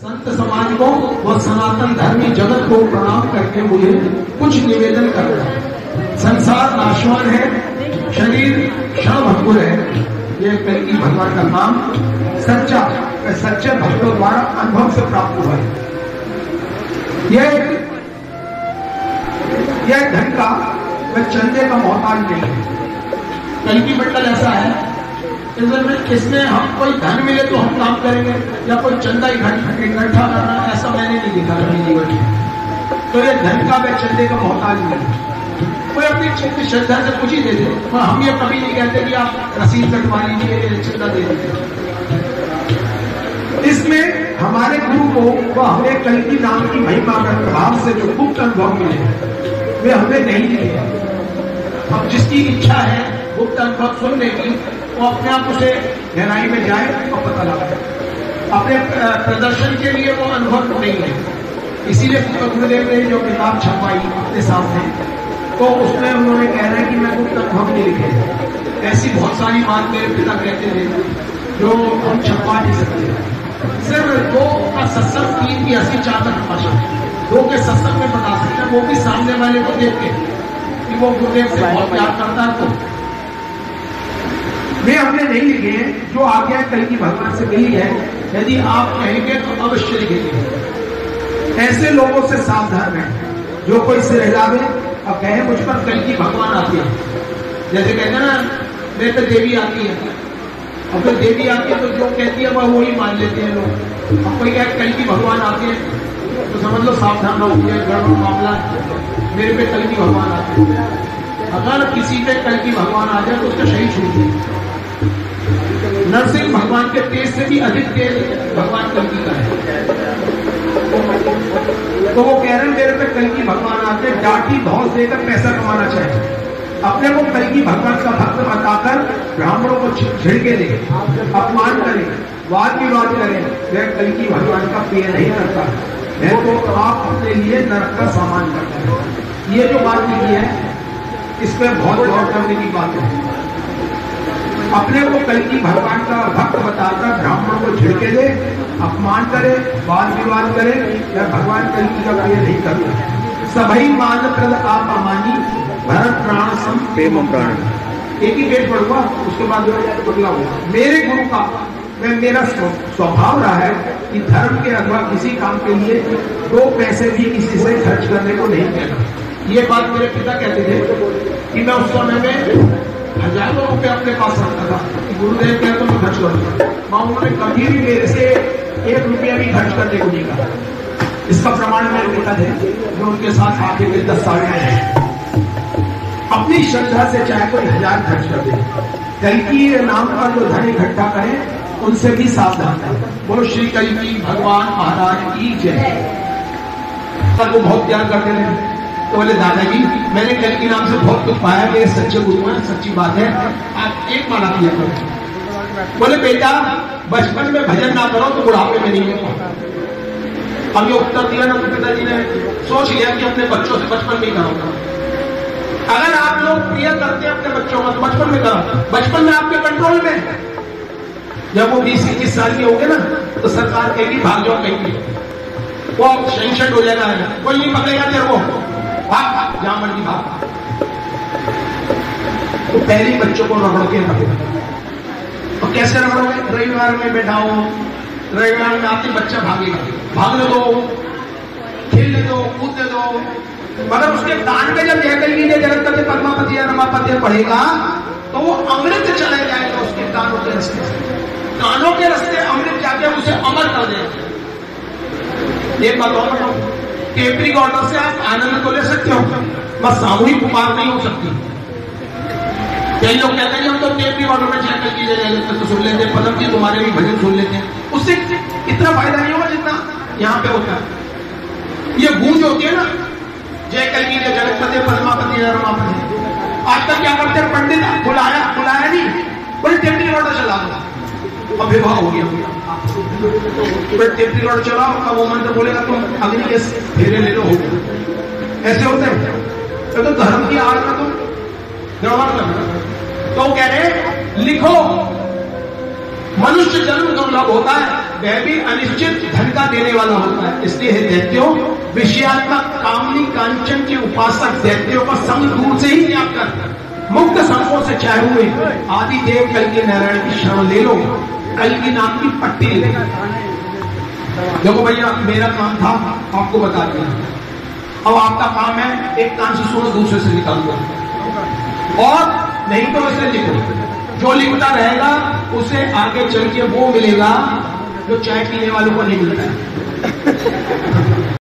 संत समाज को व सनातन धर्मी जगत को प्रणाम करके मुझे कुछ निवेदन करना है। संसार नाशवान है, शरीर क्षणभंगुर है। ये कलकी भगवान का नाम सच्चे भक्तों द्वारा अनुभव से प्राप्त हुआ है। यह धन का व चंदे का मोहताज नहीं है। कलकी मंडल ऐसा है इसमें हम कोई धन मिले तो हम काम करेंगे या कोई चंदा इकट्ठा करना, ऐसा मैंने नहीं देखा अपने जीवन में। तो ये धन का व चंदे का मोहताज नहीं है। कोई अपनी श्रद्धा से कुछ ही दे दे, पर हम ये कभी नहीं कहते कि आप रसीद कटवा लीजिए, चंदा दे दीजिए। इसमें हमारे गुरु को व हमें कलकी नाम की महिमा का प्रभाव से जो गुप्त अनुभव मिले वे हमें नहीं दिए। अब जिसकी इच्छा है गुप्त अनुभव सुनने की, वो अपने आप उसे गहराई में जाए और पता लगाए। अपने प्रदर्शन के लिए वो अनुभव नहीं है। इसीलिए गुरुदेव ने जो किताब छपवाई अपने सामने, तो उसमें उन्होंने कह रहे हैं कि मैं गुप्त अनुभव नहीं लिखे। ऐसी बहुत सारी बात मेरे पिता कहते थे जो हम छपवा नहीं सकते। सिर्फ दो का सत्संग, 3 की हंसी, 4 का तमाशा, 2 के सत्संग में बता सकते हैं, वो भी सामने वाले को देख के कि वो गुरुदेव से बहुत प्यार करता है। तो वे हमने नहीं लिखे हैं, जो आज्ञा कलकी भगवान से मिली है। यदि आप कहेंगे तो अवश्य लिखेंगे। ऐसे लोगों से सावधान रहें जो कोई सिर हिलावे और कहे मुझ पर कलकी भगवान आती है। जैसे कहते हैं ना, मेरे पे देवी आती है, और फिर देवी आती है तो जो कहती है वह वही मान लेते हैं लोग। और कोई कहे कलकी भगवान आती है तो समझ लो सावधान रहो, गड़बड़ मामला, मेरे पे कलकी भगवान आती है। अगर किसी पे कलकी भगवान आ जाए तो उसका शरीर छूट जाए। नरसिंह भगवान के तेज से भी अधिक तेज भगवान कलकी का है। तो वो कह रहे हैं मेरे पे कलकी भगवान आते, डांटी धौंस देकर पैसा कमाना चाहिए। अपने को कलकी भगवान का भक्त बताकर ब्राह्मणों को छिड़के दे, अपमान करे, वाद विवाद करे, वह कलकी भगवान का प्रिय नहीं करता है। तो आप अपने लिए नरक का सामान करते हैं। ये जो बात लिखी है इस पर बहुत गौर करने की बात है। अपने को कलकी भगवान का भक्त बताकर ब्राह्मणों को झिड़के दे, अपमान करे, वाद विवाद करे, या भगवान कलकी का प्रिय नहीं करता। सभी मान प्रद आप अमानी, भरत प्राण सम प्रेम प्राण। एक ही पेट पढ़ूंगा, उसके बाद बदला होगा। मेरे गुरु का मेरा स्वभाव रहा है कि धर्म के अथवा किसी काम के लिए 2 पैसे भी किसी से खर्च करने को नहीं कहना। ये बात मेरे पिता कहते थे कि मैं उस समय में हजारों रुपए अपने पास रखता था। गुरुदेव कहते तो मैं खर्च करूंगा, मां उन्होंने कभी भी मेरे से 1 रुपया भी खर्च करने को नहीं कहा। इसका प्रमाण मेरे पिता थे जो उनके साथ आके के 10 साल में है। अपनी श्रद्धा से चाहे कोई 1000 खर्च कर दे, कलकी नाम का जो धन इकट्ठा करें उनसे भी सावधान करें। बोलो श्री कलकी भगवान महाराज की जय। सर वो बहुत प्यार करते थे। तो बोले दादाजी मैंने कलकी नाम से बहुत कुछ पाया, मेरे सच्चे गुरु हैं, सच्ची बात है, आप 1 माला किया करो। बोले बेटा बचपन में भजन ना करो तो बुढ़ापे में नहीं होगा। अब ये उत्तर दिया ना, तो पिताजी ने सोच लिया कि अपने बच्चों से बचपन में करो। अगर आप लोग प्रिय करते हैं अपने बच्चों का तो बचपन में करो, बचपन में आपके कंट्रोल में। जब वो 20-21 साल के होंगे ना तो सरकार कहेगी भाग जाओ कहीं, वो सेंशन हो जाएगा, कोई नहीं पकड़ेगा तेरे को, भाग जहां मर्जी भाग। तो पहले बच्चों को रगड़ के रखो। और कैसे रगड़ोगे? रविवार में बैठाओ, रविवार में आते बच्चा भागेगा, भागने दो, खेलने दो, कूदने दो। मगर उसके कान में जब यह कलकी ने जगत पद्मापति या रमापति पढ़ेगा तो वो अमृत चले जाएगा उसके कानों के रास्ते से। कानों के रास्ते अमृत जाके उसे अमर कर देगा। एक बात और बताओ, टेप रिकॉर्डर से आप आनंद तो ले सकते हो, बस सामूहिक पुकार नहीं हो सकती। कई लोग कहते हैं हम तो टेप रिकॉर्डर में चैनल की जगह तो सुन लेते हैं, पदम जी तुम्हारे भी भजन सुन लेते हैं, उससे इतना फायदा नहीं होगा जितना यहाँ पे होता है। ये गूंज होती है ना, जय कलकी जय जगतपति पद्मापति रमापति। आजकल क्या करते हैं, पंडित बुलाया नहीं, बोले टेप रिकॉर्डर चला दो, अब विवाह हो गया। टेप रिकॉर्डर चलाओ, अब वो मंत्र बोलेगा तुम अग्नि के फेरे ले लो, हो गया। ऐसे होते हैं तो धर्म की आड़ में तुम गड़बड़ कर। तो कह रहे लिखो, मनुष्य जन्म दुर्लभ होता है, वह भी अनिश्चित धन का देने वाला होता है। इसलिए हे दैत्यों, विषयात्मक कामनी कांचन के उपासक दैत्यों का संग दूर से ही त्याग कर मुक्त संगों से चाहे हुए आदि देव कल के नारायण की शरण ले लो। कल की नाम की पट्टी ले लो। देखो भैया, मेरा काम था आपको बता दिया, अब आपका काम है एक कान से सुनो दूसरे से निकाल दो, और नहीं तो उसे लिखो। जो लिखता रहेगा उसे आगे चल के वो मिलेगा जो चाय पीने वालों को नहीं मिलता है।